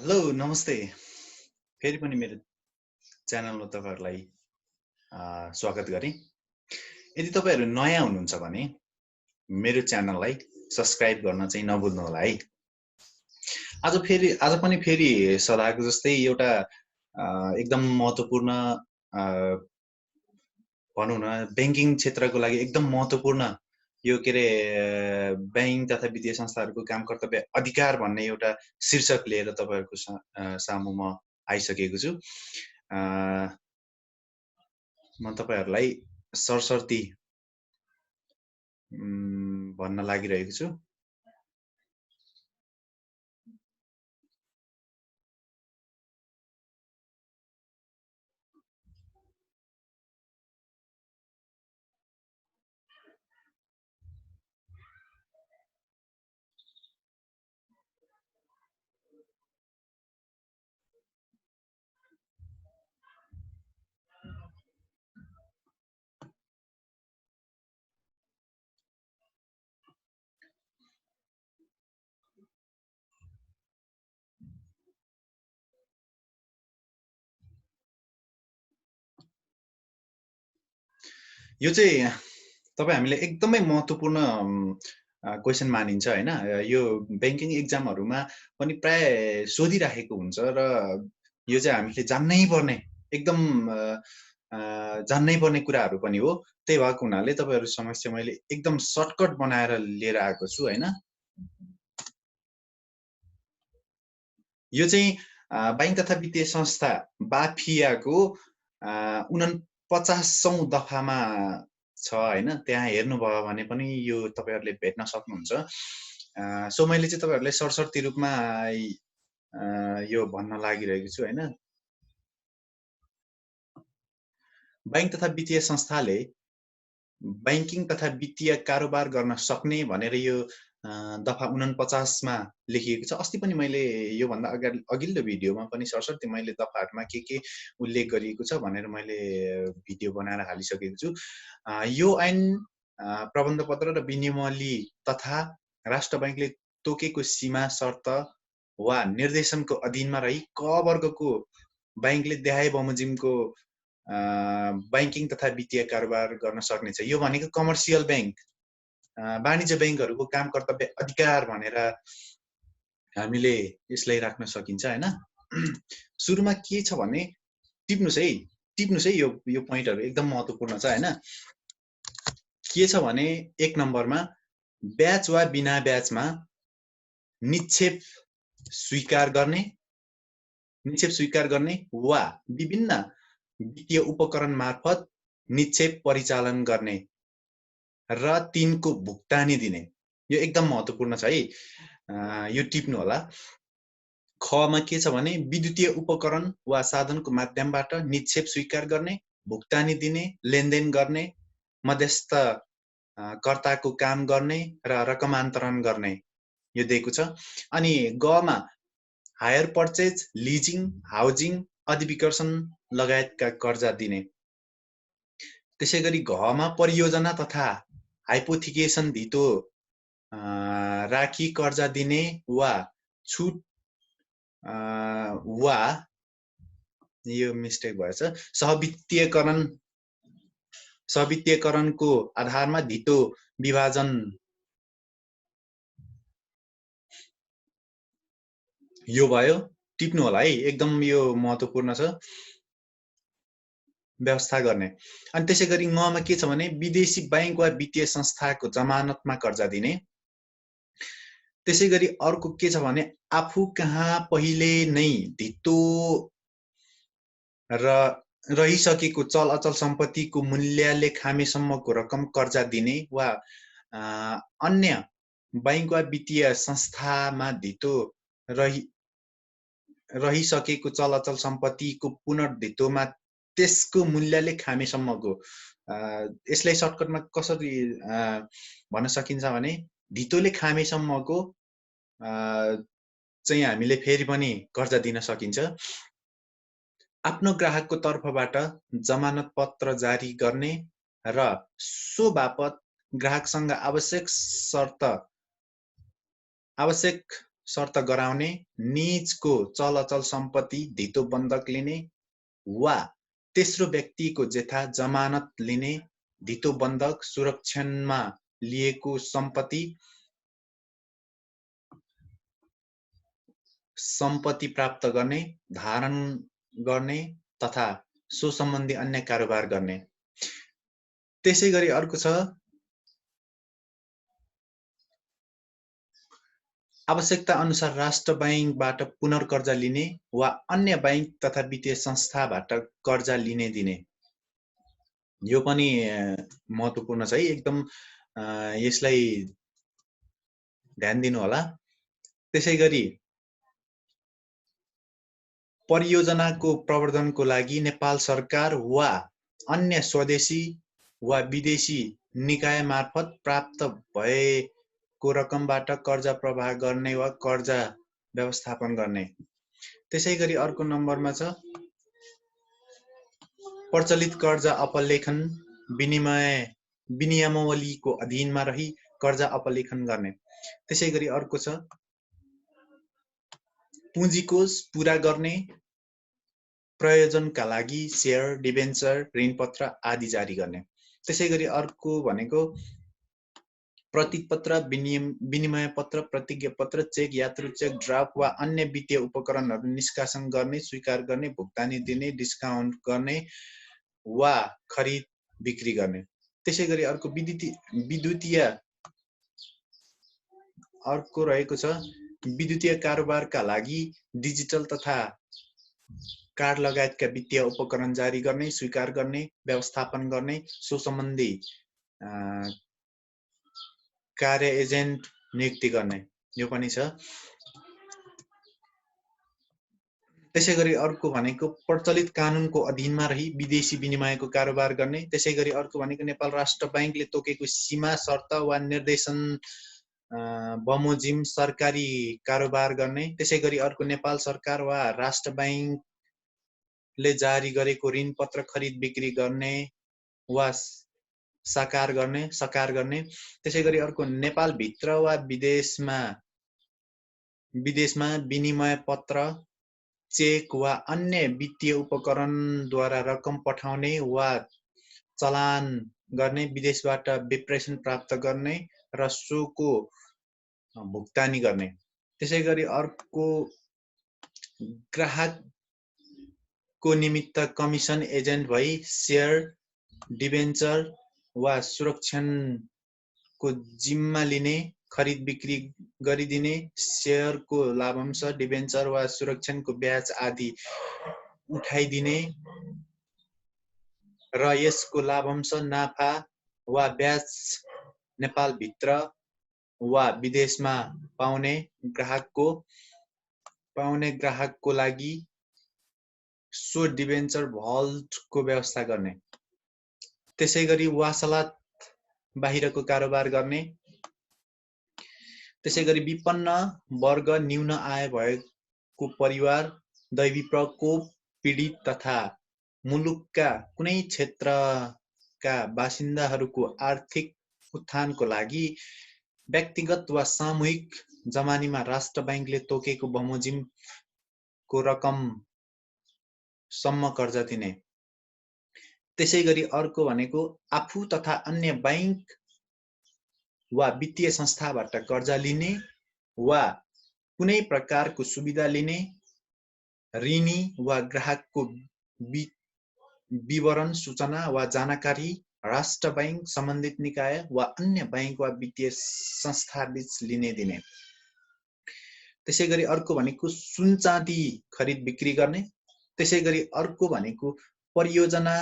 Hello नमस्ते। फेरि पनि मेरो च्यानलमा तपाईँहरूलाई स्वागत गरेँ। यदि तपाईँहरू नयाँ हुनुहुन्छ भने मेरो च्यानललाई सब्स्क्राइब गर्न चाहिँ नभुल्नु होला है। आज पनि फेरि सदाको जस्तै एउटा एकदम महत्त्वपूर्ण भनौँ न ब्याङ्किङ क्षेत्रको लागि एकदम महत्त्वपूर्ण यो के अरे ब्याङ्क तथा वित्तीय संस्थाहरूको काम कर्तव्य अधिकार भन्ने एउटा शीर्षक लिएर तपाईँहरूको सामु म आइसकेको छु। म तपाईँहरूलाई सरसर्ती भन्न लागिरहेको छु। यो चाहिँ तपाईँ हामीले एकदमै महत्त्वपूर्ण क्वेसन मानिन्छ हैन। यो ब्याङ्किङ एक्जामहरूमा पनि प्राय सोधिराखेको हुन्छ र यो चाहिँ हामीले जान्नै पर्ने एकदम जान्नै पर्ने कुराहरू पनि हो। त्यही भएको हुनाले तपाईँहरू समक्ष मैले एकदम सर्टकट बनाएर लिएर आएको छु हैन। यो चाहिँ बैङ्क तथा वित्तीय संस्था बाफियाको 49औं दफामा छ हैन। त्यहाँ हेर्नुभयो भने पनि यो तपाईहरुले भेट्न सक्नुहुन्छ। सो मैले चाहिँ तपाईहरुलाई सरसर्ती रूपमा यो भन्न लागिरहेको छु हैन। बैङ्क तथा वित्तीय संस्थाले बैंकिङ तथा वित्तीय कारोबार गर्न सक्ने भनेर यो दफा 49 मा लेखिएको छ। अस्ति पनि मैले यो भन्दा अघिल्लो भिडियोमा पनि सरसर्ती मैले दफाहरुमा के उल्लेख गरिएको छ भनेर मैले भिडियो बनाएर हालिसकेको छु। यो ऐन प्रबन्ध पत्र र विनियमावली तथा राष्ट्र बैंकले तोकेको सीमा शर्त वा निर्देशनको अधीनमा रही क वर्गको बैंकले देहाय बमोजिमको बैंकिङ तथा वित्तीय कारोबार गर्न सक्नेछ। यो भनेको कमर्सियल बैंक वाणिज्य बैंकहरुको काम कर्तव्य अधिकार भनेर हामीले यसलाई राख्न सकिन्छ हैन। सुरुमा के छ भने टिप्नुस् है यो पोइन्टहरु एकदम महत्त्वपूर्ण छ हैन। के छ भने 1 नम्बरमा ब्याज वा बिना ब्याजमा निक्षेप स्वीकार गर्ने वा विभिन्न वित्तीय उपकरण मार्फत निक्षेप परिचालन गर्ने र तिनको भुक्तानी दिने। यो एकदम महत्त्वपूर्ण छ है। यो टिप्नु होला। खमा के छ भने विद्युतीय उपकरण वा साधनको माध्यमबाट निक्षेप स्वीकार गर्ने, भुक्तानी दिने, लेनदेन गर्ने, मध्यस्थ कर्ताको काम गर्ने र रकमान्तरण गर्ने यो दिएको छ। अनि गमा हायर पर्चेज, लिजिङ, हाउजिङ, अधिविकर्षण लगायतका कर्जा दिने। त्यसैगरी घमा परियोजना तथा हाइपोथिकेसन धितो राखी कर्जा दिने वा छुट वा यो मिस्टेक भएछ, सहवित्तीयकरणको आधारमा धितो विभाजन यो भयो। टिप्नु होला है, एकदम यो महत्त्वपूर्ण छ व्यवस्था गर्ने। अनि त्यसैगरी ङमा के छ भने विदेशी बैंक वा वित्तीय संस्थाको जमानतमा कर्जा दिने। त्यसैगरी अर्को के छ भने आफू कहाँ पहिले नै धितो र रहिसकेको चल अचल सम्पत्तिको मूल्यले खामेसम्मको रकम कर्जा दिने वा अन्य बैंक वा वित्तीय संस्थामा धितो रहिसकेको चल अचल सम्पत्तिको पुनर्धितोमा त्यसको मूल्यले खामेसम्मको। यसलाई सर्टकटमा कसरी भन्न सकिन्छ भने धितोले खामेसम्मको चाहिँ हामीले फेरि पनि कर्जा दिन सकिन्छ। आफ्नो ग्राहकको तर्फबाट जमानत पत्र जारी गर्ने र सो बापत ग्राहकसँग आवश्यक शर्त गराउने, निजको चल-अचल सम्पत्ति धितो बन्धक लिने वा तेस्रो व्यक्तिको जेठा जमानत लिने, धितो बन्धक सुरक्षणमा लिएको सम्पत्ति प्राप्त गर्ने, धारण गर्ने तथा सो सम्बन्धी अन्य कारोबार गर्ने। त्यसैगरी अर्को छ आवश्यकता अनुसार राष्ट्र बैंकबाट पुनर्कर्जा लिने वा अन्य बैंक तथा वित्तीय संस्थाबाट कर्जा लिने दिने। यो पनि महत्त्वपूर्ण छ है, एकदम यसलाई ध्यान दिनु होला। त्यसैगरी परियोजनाको प्रवर्धनको लागि नेपाल सरकार वा अन्य स्वदेशी वा विदेशी निकाय मार्फत प्राप्त भएको रकमबाट कर्जा प्रवाह गर्ने वा कर्जा व्यवस्थापन गर्ने। त्यसैगरी अर्को नम्बरमा छ प्रचलित कर्जा अपलेखन विनियमावलीको अधीनमा रही कर्जा अपलेखन गर्ने। त्यसैगरी अर्को छ पुँजीकोष पूरा गर्ने प्रयोजनका लागि शेयर, डिबेन्चर, ऋणपत्र आदि जारी गर्ने। त्यसैगरी अर्को भनेको प्रतिपत्र, विनिमय पत्र, प्रतिज्ञा पत्र, चेक, यात्रु चेक, ड्राफ्ट वा अन्य वित्तीय उपकरणहरू निष्कासन गर्ने, स्वीकार गर्ने, भुक्तानी दिने, डिस्काउन्ट गर्ने वा खरिद बिक्री गर्ने। त्यसैगरी अर्को विद्युतीय अर्को रहेको छ विद्युतीय कारोबारका लागि डिजिटल तथा कार्ड लगायतका वित्तीय उपकरण जारी गर्ने, स्वीकार गर्ने, व्यवस्थापन गर्ने, सो सम्बन्धी कार्य एजेन्ट नियुक्ति गर्ने। यो पनि छ। त्यसैगरी अर्को भनेको प्रचलित कानुनको अधीनमा रही विदेशी विनिमयको कारोबार गर्ने। त्यसैगरी अर्को भनेको नेपाल राष्ट्र बैंकले तोकेको सीमा, शर्त वा निर्देशन बमोजिम सरकारी कारोबार गर्ने। त्यसैगरी अर्को नेपाल सरकार वा राष्ट्र बैंकले जारी गरेको ऋणपत्र खरिद बिक्री गर्ने वा साकार गर्ने। त्यसैगरी अर्को नेपाल भित्र वा विदेशमा विनिमय पत्र, चेक वा अन्य वित्तीय उपकरणद्वारा रकम पठाउने वा चलान गर्ने, विदेशबाट विप्रेषण प्राप्त गर्ने र सोको भुक्तानी गर्ने। त्यसैगरी अर्को ग्राहकको निमित्त कमिसन एजेन्ट भई शेयर, डिबेन्चर वा सुरक्षणको जिम्मा लिने, खरिद बिक्री गरिदिने, शेयरको लाभांश, डिबेन्चर वा सुरक्षणको ब्याज आदि उठाइदिने र यसको लाभांश, नाफा वा ब्याज नेपाल भित्र वा विदेशमा पाउने ग्राहकको लागि सो डिबेन्चर भल्टको व्यवस्था गर्ने। त्यसैगरी वासलात बाहिरको कारोबार गर्ने। त्यसैगरी विपन्न वर्ग, न्यून आय भएको परिवार, दैवी प्रकोप पीडित तथा मुलुकका कुनै क्षेत्रका बासिन्दाहरूको आर्थिक उत्थानको लागि व्यक्तिगत वा सामूहिक जमानीमा राष्ट्र बैंकले तोकेको बमोजिमको रकम सम्म कर्जा दिने। त्यसैगरी अर्को भनेको आफू तथा अन्य बैंक वा वित्तीय संस्थाबाट कर्जा लिने वा कुनै प्रकारको सुविधा लिने, ऋणी वा ग्राहकको विवरण, सूचना वा जानकारी राष्ट्र बैंक, सम्बन्धित निकाय वा अन्य बैंक वा वित्तीय संस्थाबीच लिने दिने। त्यसैगरी अर्को भनेको सुन चाँदी खरिद बिक्री गर्ने। त्यसैगरी अर्को भनेको परियोजना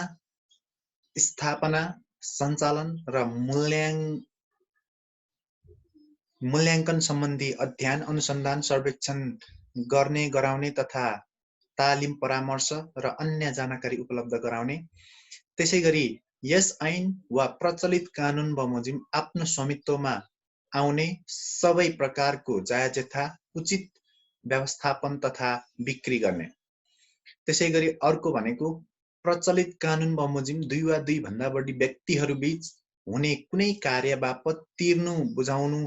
स्थापना, सञ्चालन र मूल्याङ्कन सम्बन्धी अध्ययन, अनुसन्धान, सर्वेक्षण गर्ने, गराउने तथा तालिम, परामर्श र अन्य जानकारी उपलब्ध गराउने। त्यसैगरी यस ऐन वा प्रचलित कानुन बमोजिम आफ्नो स्वामित्वमा आउने सबै प्रकारको जायज उचित व्यवस्थापन तथा बिक्री गर्ने। त्यसैगरी अर्को भनेको प्रचलित कानुन बमोजिम दुई वा दुई भन्दा बढी व्यक्तिहरूबीच हुने कुनै कार्य बापत तिर्नु, बुझाउनु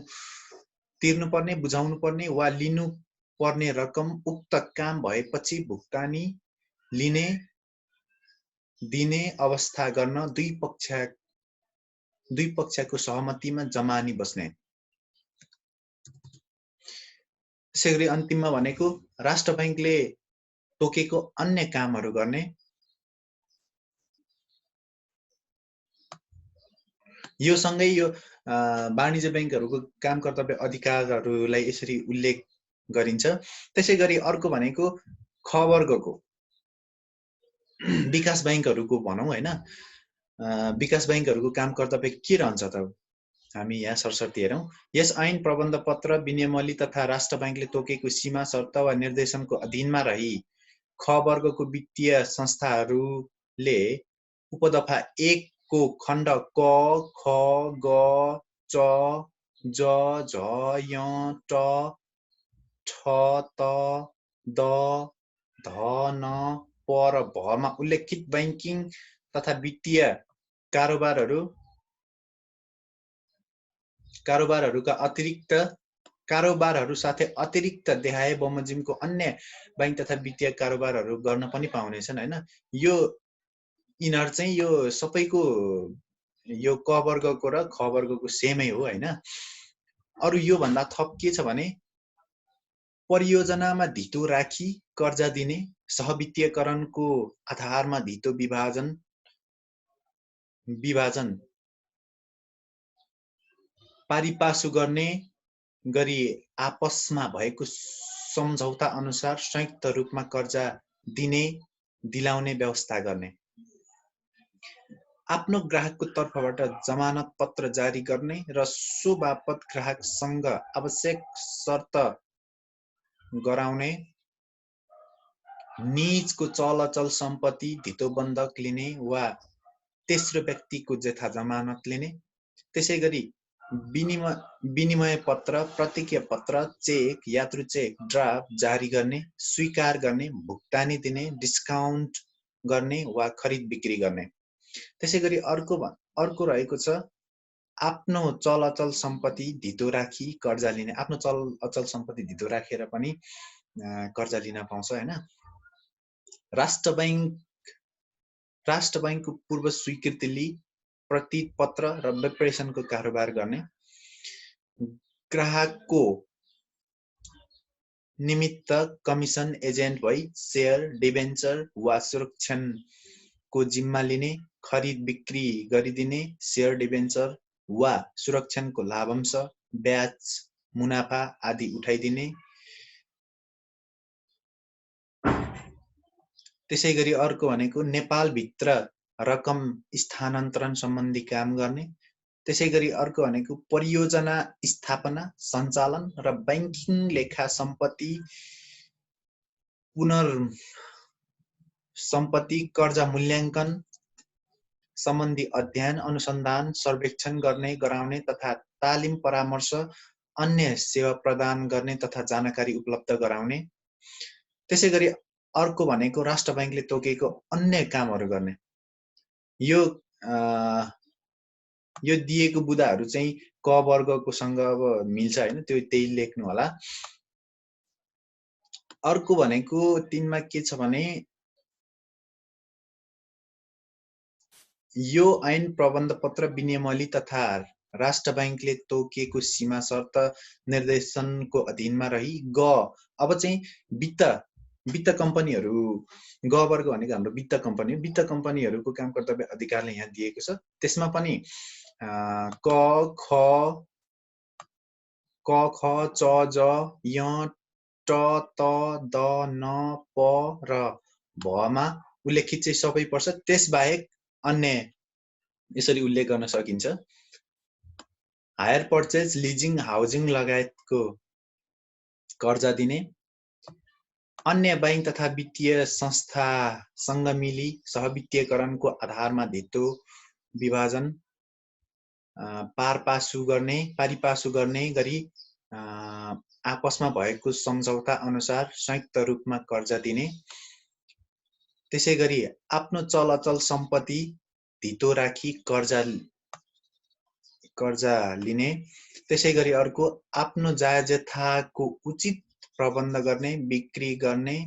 तिर्नुपर्ने, बुझाउनुपर्ने वा लिनु पर्ने रकम उक्त काम भएपछि भुक्तानी लिने दिने अवस्था गर्न दुई पक्षको सहमतिमा जमानी बस्ने। त्यसैगरी अन्तिममा भनेको राष्ट्र बैंकले तोकेको अन्य कामहरू गर्ने। यो सँगै यो वाणिज्य बैंकहरूको काम कर्तव्य अधिकारहरूलाई यसरी उल्लेख गरिन्छ। त्यसैगरी अर्को भनेको ख वर्गको विकास बैंकहरूको भनौं हैन, विकास बैंकहरूको काम कर्तव्य के रहन्छ त? हामी यहाँ सरसर्ती हेरौं। यस ऐन प्रबन्ध पत्र विनियमली तथा राष्ट्र बैंकले तोकेको सीमा शर्त वा निर्देशनको अधीनमा रही ख वर्गको वित्तीय संस्थाहरूले उपदफा 1 को खण्ड क, ख, ग, च, ज, झ, य, ट, ठ, त, द, ध, न, प र भ मा उल्लेखित बैंकिङ तथा वित्तीय कारोबारहरूका अतिरिक्त कारोबारहरू साथै अतिरिक्त देहाय बमोजिमको अन्य बैंक तथा वित्तीय कारोबारहरू गर्न पनि पाउनेछन् हैन। यो यिनीहरु चाहिँ यो सबैको यो क वर्गको र ख वर्गको सेमै हो हैन। अरु यो भन्दा थप के छ भने परियोजनामा धितो राखी कर्जा दिने, सहवित्तीयकरणको आधारमा धितो विभाजन पारिपासु गर्ने गरी आपसमा भएको सम्झौता अनुसार संयुक्त रूपमा कर्जा दिने दिलाउने व्यवस्था गर्ने। आफ्नो ग्राहकको तर्फबाट जमानत पत्र जारी गर्ने र सो बापत ग्राहकसँग आवश्यक शर्त गराउने, निजको चल-अचल सम्पत्ति धितो बन्धक लिने वा तेस्रो व्यक्तिको जेठा जमानत लिने। त्यसैगरी विनिमय पत्र, प्रतिज्ञा पत्र, चेक, यात्रु चेक, ड्राफ्ट जारी गर्ने, स्वीकार गर्ने, भुक्तानी दिने, डिस्काउन्ट गर्ने वा खरिद बिक्री गर्ने। त्यसैगरी अर्को रहेको छ आफ्नो चल अचल सम्पत्ति धितो राखी कर्जा लिने। आफ्नो चल अचल सम्पत्ति धितो राखेर पनि कर्जा लिन पाउँछ हैन। राष्ट्र बैंकको पूर्व स्वीकृति लिई प्रतिपत्र र विप्रेषणको कारोबार गर्ने। ग्राहकको निमित्त कमिसन एजेन्ट भई शेयर, डिबेन्चर वा सुरक्षणको जिम्मा लिने, खरिद बिक्री गरिदिने, शेयर, डिबेन्चर वा सुरक्षणको लाभांश, ब्याज, मुनाफा आदि उठाइदिने। त्यसैगरी अर्को भनेको नेपाल भित्र रकम स्थानान्तरण सम्बन्धी काम गर्ने। त्यसैगरी अर्को भनेको परियोजना स्थापना, सञ्चालन र बैंकिङ लेखा सम्पत्ति सम्पत्ति कर्जा मूल्याङ्कन सम्बन्धी अध्ययन, अनुसन्धान, सर्वेक्षण गर्ने गराउने तथा तालिम, परामर्श, अन्य सेवा प्रदान गर्ने तथा जानकारी उपलब्ध गराउने। त्यसैगरी अर्को भनेको राष्ट्र बैंकले तोकेको अन्य कामहरू गर्ने। यो दिएको बुदाहरू चाहिँ क वर्गको सँग अब मिल्छ हैन, त्यही लेख्नु होला। अर्को भनेको 3 मा के छ भने यो ऐन प्रबन्ध पत्र विनियमली तथा राष्ट्र बैंकले तोकेको सीमा शर्त निर्देशनको अधीनमा रही अब चाहिँ वित्त कम्पनीहरू ग वर्ग भनेको हाम्रो वित्त कम्पनी, वित्त कम्पनीहरूको काम कर्तव्य अधिकारले यहाँ दिएको छ। त्यसमा पनि क, ख, च, ज, य, ट, त, द, न, प र भ मा उल्लेखित चाहिँ सबै पर्छ। त्यसबाहेक अन्य यसरी उल्लेख गर्न सकिन्छ। हायर पर्चेज, लिजिङ, हाउजिङ लगायतको कर्जा दिने, अन्य बैंक तथा वित्तीय संस्थासँग मिली सहवित्तीयकरणको आधारमा धितो विभाजन पारिपासु गर्ने गरी आपसमा भएको सम्झौता अनुसार संयुक्त रूपमा कर्जा दिने। त्यसैगरी आफ्नो चल अचल सम्पत्ति धितो राखी कर्जा कर्जा लिने। त्यसैगरी अर्को आफ्नो जायजथाको उचित प्रबन्ध गर्ने, बिक्री गर्ने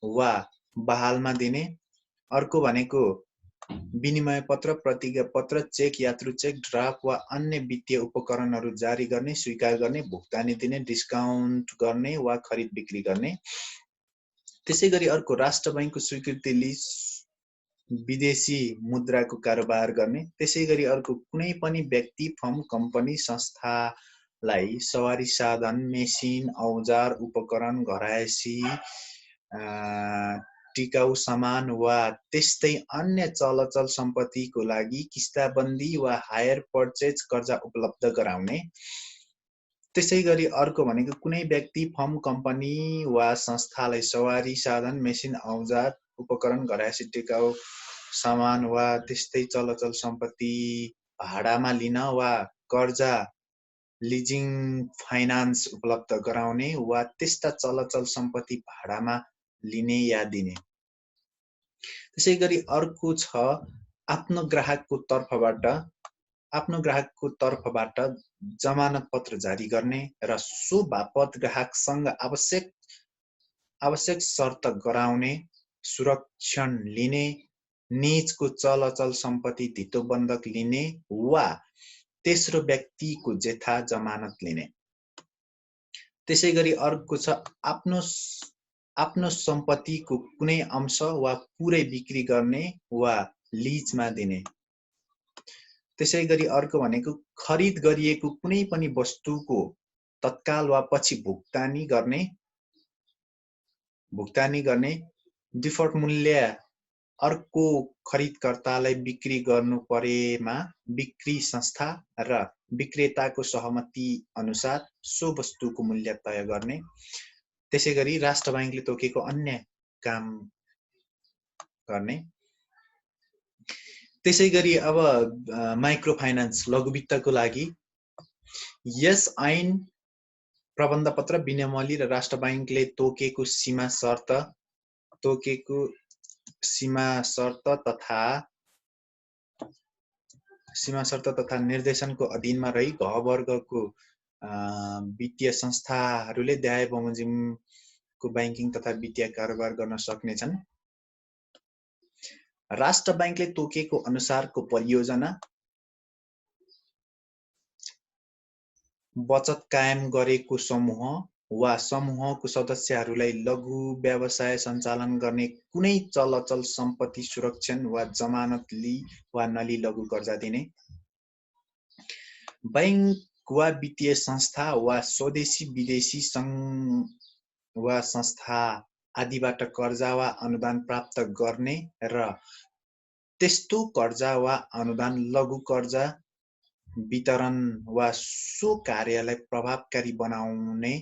वा बहालमा दिने। अर्को भनेको विनिमय पत्र, प्रतिज्ञा पत्र, चेक, यात्रु चेक, ड्राफ्ट वा अन्य वित्तीय उपकरणहरू जारी गर्ने, स्वीकार गर्ने, भुक्तानी दिने, डिस्काउन्ट गर्ने वा खरिद बिक्री गर्ने। त्यसैगरी अर्को राष्ट्र बैंकको स्वीकृति लिई विदेशी मुद्राको कारोबार गर्ने। त्यसैगरी अर्को कुनै पनि व्यक्ति, फर्म, कम्पनी, संस्थालाई सवारी साधन, मेसिन, औजार, उपकरण, घरायसी, टिकाउ सामान वा त्यस्तै अन्य चलचल सम्पत्तिको लागि किस्ताबन्दी वा हायर पर्चेज कर्जा उपलब्ध गराउने। त्यसैगरी अर्को भनेको कुनै व्यक्ति, फर्म, कम्पनी वा संस्थालाई सवारी साधन, मेसिन, औजार, उपकरण, घरायसी, टिकाउ सामान वा त्यस्तै चलचल सम्पत्ति भाडामा लिन वा कर्जा, लिजिङ, फाइनान्स उपलब्ध गराउने वा त्यस्ता चलचल सम्पत्ति भाडामा लिने या दिने। त्यसैगरी अर्को छ आफ्नो ग्राहकको तर्फबाट जमानत पत्र जारी गर्ने र सो बापत ग्राहकसँग आवश्यक शर्त गराउने, सुरक्षण लिने, निजको चलचल सम्पत्ति धितो बन्धक लिने वा तेस्रो व्यक्तिको जेठा जमानत लिने। त्यसैगरी अर्को छ आफ्नो सम्पत्तिको कुनै अंश वा पुरै बिक्री गर्ने वा लिजमा दिने। त्यसैगरी अर्को भनेको खरिद गरिएको कुनै पनि वस्तुको तत्काल वा पछि भुक्तानी गर्ने, डिफर्ट मूल्य अर्को खरिदकर्तालाई बिक्री गर्नु परेमा बिक्री संस्था र विक्रेताको सहमति अनुसार सो वस्तुको मूल्य तय गर्ने। त्यसैगरी राष्ट्र बैंकले तोकेको अन्य काम गर्ने। त्यसैगरी अब माइक्रो फाइनान्स, लघु वित्तको लागि यस ऐन, प्रबन्ध पत्र, विनियमावली र राष्ट्र बैंकले तोकेको सीमा शर्त तथा निर्देशनको अधीनमा रही घ वर्गको वित्तीय संस्थाहरूले देय बमोजिमको बैंकिङ तथा वित्तीय कारोबार गर्न सक्नेछन्। राष्ट्र बैंकले तोकेको अनुसारको परियोजना, बचत कायम गरेको समूह वा समूहको सदस्यहरूलाई लघु व्यवसाय सञ्चालन गर्ने कुनै चलचल सम्पत्ति सुरक्षण वा जमानत लिई वा नलिई लघु कर्जा दिने। बैंक वा वित्तीय संस्था वा स्वदेशी विदेशी सङ्घ वा संस्था आदिबाट कर्जा वा अनुदान प्राप्त गर्ने र त्यस्तो कर्जा वा अनुदान लघु कर्जा वितरण वा सो कार्यलाई प्रभावकारी बनाउने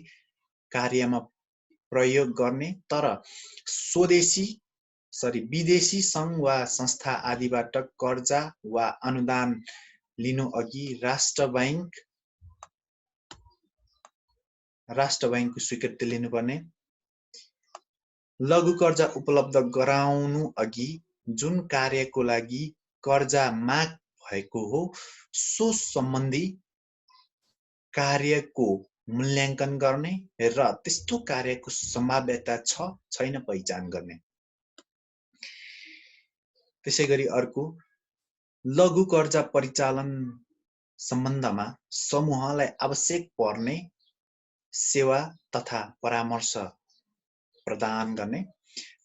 कार्यमा प्रयोग गर्ने, तर विदेशी सङ्घ वा संस्था आदिबाट कर्जा वा अनुदान लिनु अघि राष्ट्र बैंकको स्वीकृति लिनुपर्ने। लघु कर्जा उपलब्ध गराउनु अघि जुन कार्यको लागि कर्जा माग भएको हो सो सम्बन्धी कार्यको मूल्याङ्कन गर्ने र त्यस्तो कार्यको सम्भाव्यता छ छैन पहिचान गर्ने। त्यसैगरी अर्को लघु कर्जा परिचालन सम्बन्धमा समूहलाई आवश्यक पर्ने सेवा तथा परामर्श प्रदान गर्ने।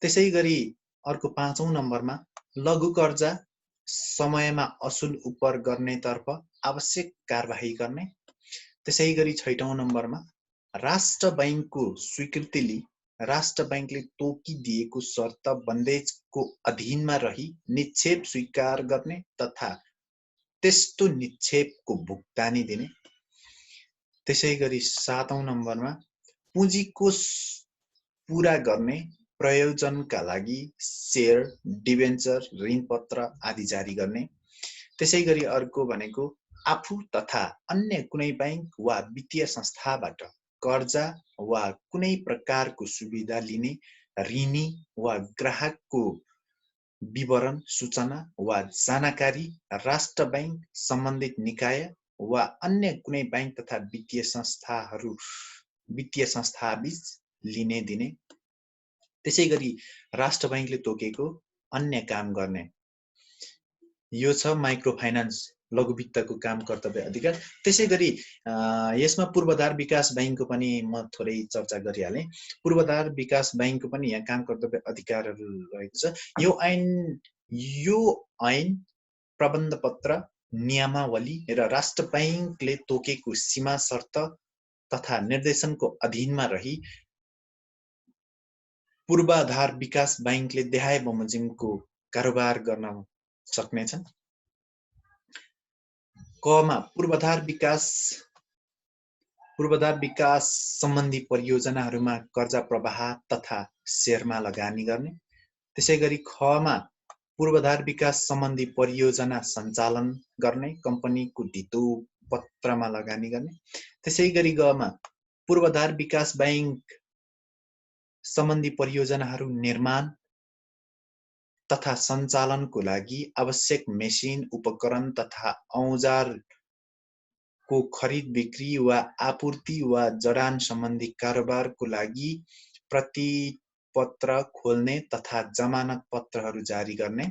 त्यसैगरी अर्को 5औं नम्बरमा लघु कर्जा समयमा असुल उपर गर्नेतर्फ आवश्यक कारबाही गर्ने। त्यसैगरी 6औं नम्बरमा राष्ट्र बैंकको स्वीकृति लिई राष्ट्र बैंकले तोकिदिएको शर्त बन्देजको अधीनमा रही निक्षेप स्वीकार गर्ने तथा त्यस्तो निक्षेपको भुक्तानी दिने। त्यसैगरी 7औं नम्बरमा पुँजी कोष पूरा गर्ने प्रयोजनका लागि शेयर, डिबेन्चर, ऋणपत्र आदि जारी गर्ने। त्यसैगरी अर्को भनेको आफू तथा अन्य कुनै बैंक वा वित्तीय संस्थाबाट कर्जा वा कुनै प्रकारको सुविधा लिने ऋणी वा ग्राहकको विवरण, सूचना वा जानकारी राष्ट्र बैंक, सम्बन्धित निकाय वा अन्य कुनै बैंक तथा वित्तीय संस्थाबीच लिने दिने। त्यसैगरी राष्ट्र बैंकले तोकेको अन्य काम गर्ने, यो छ माइक्रो फाइनान्स लघु वित्तको काम कर्तव्य अधिकार। त्यसैगरी यसमा पूर्वाधार विकास बैंकको पनि म थोरै चर्चा गरिहालेँ। पूर्वाधार विकास बैंकको पनि यहाँ काम कर्तव्य अधिकारहरू रहेको छ। यो ऐन प्रबन्ध पत्र नियमावली र राष्ट्र बैंकले तोकेको सीमा शर्त तथा निर्देशनको अधीनमा रही पूर्वाधार विकास बैंकले देहाय बमोजिमको कारोबार गर्न सक्नेछन्। कमा पूर्वाधार विकास सम्बन्धी परियोजनाहरूमा कर्जा प्रवाह तथा शेयरमा लगानी गर्ने। त्यसैगरी खमा पूर्वाधार विकास सम्बन्धी परियोजना सञ्चालन गर्ने कम्पनीको धितो पत्रमा लगानी गर्ने। त्यसैगरी गमा पूर्वाधार विकास बैंक सम्बन्धी परियोजनाहरू निर्माण तथा सञ्चालनको लागि आवश्यक मेसिन उपकरण तथा औजारको खरिद बिक्री वा आपूर्ति वा जडान सम्बन्धी कारोबारको लागि प्रतिपत्र खोल्ने तथा जमानत पत्रहरू जारी गर्ने।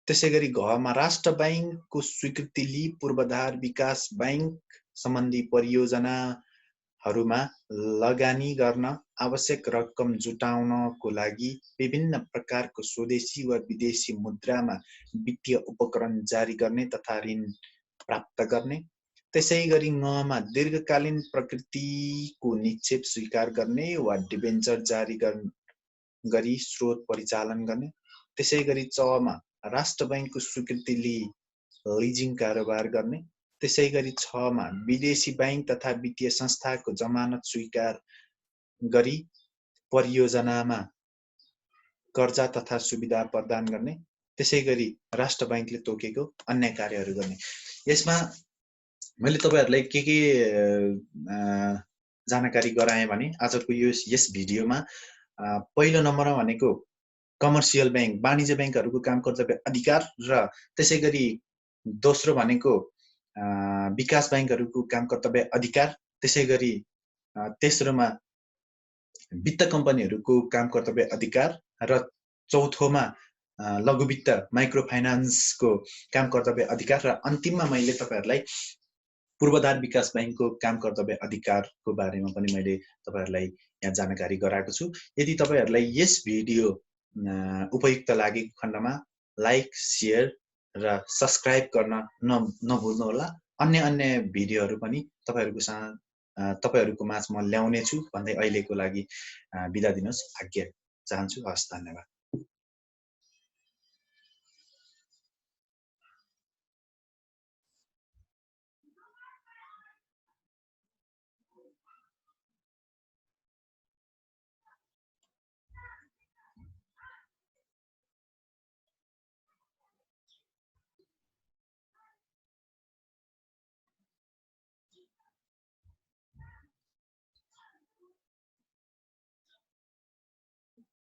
त्यसैगरी घमा राष्ट्र बैंकको स्वीकृति लिई पूर्वाधार विकास बैंक सम्बन्धी परियोजनाहरूमा लगानी गर्न आवश्यक रकम जुटाउनको लागि विभिन्न प्रकारको स्वदेशी वा विदेशी मुद्रामा वित्तीय उपकरण जारी गर्ने तथा ऋण प्राप्त गर्ने। त्यसैगरी ङमा दीर्घकालीन प्रकृतिको निक्षेप स्वीकार गर्ने वा डिबेन्चर जारी गरी स्रोत परिचालन गर्ने। त्यसैगरी चमा राष्ट्र बैंकको स्वीकृति लिई लिजिङ कारोबार गर्ने। त्यसैगरी छमा विदेशी बैंक तथा वित्तीय संस्थाको जमानत स्वीकार गरी परियोजनामा कर्जा तथा सुविधा प्रदान गर्ने। त्यसैगरी राष्ट्र बैंकले तोकेको अन्य कार्यहरू गर्ने। यसमा मैले तपाईहरुलाई के जानकारी गराएँ भने आजको यस भिडियोमा पहिलो नम्बरमा भनेको कमर्सियल बैंक वाणिज्य बैंकहरूको काम कर्तव्य अधिकार र त्यसैगरी दोस्रो भनेको विकास बैंकहरूको काम कर्तव्य अधिकार। त्यसैगरी तेस्रोमा वित्त कम्पनीहरूको काम कर्तव्य अधिकार र चौथोमा लघु वित्त माइक्रो फाइनान्सको काम कर्तव्य अधिकार र अन्तिममा मैले तपाईहरुलाई पूर्वाधार विकास बैंकको काम कर्तव्य अधिकारको बारेमा पनि मैले तपाईहरुलाई यहाँ जानकारी गराएको छु। यदि तपाईहरुलाई यस भिडियो उपयुक्त लागेको खण्डमा लाइक, शेयर र सब्स्क्राइब गर्न नभुल्नुहोला। अन्य भिडियोहरू पनि तपाईहरुको माझ म ल्याउने छु भन्दै अहिलेको लागि बिदा दिनुहोस्। आज्ञा चाहन्छु। हस्, धन्यवाद।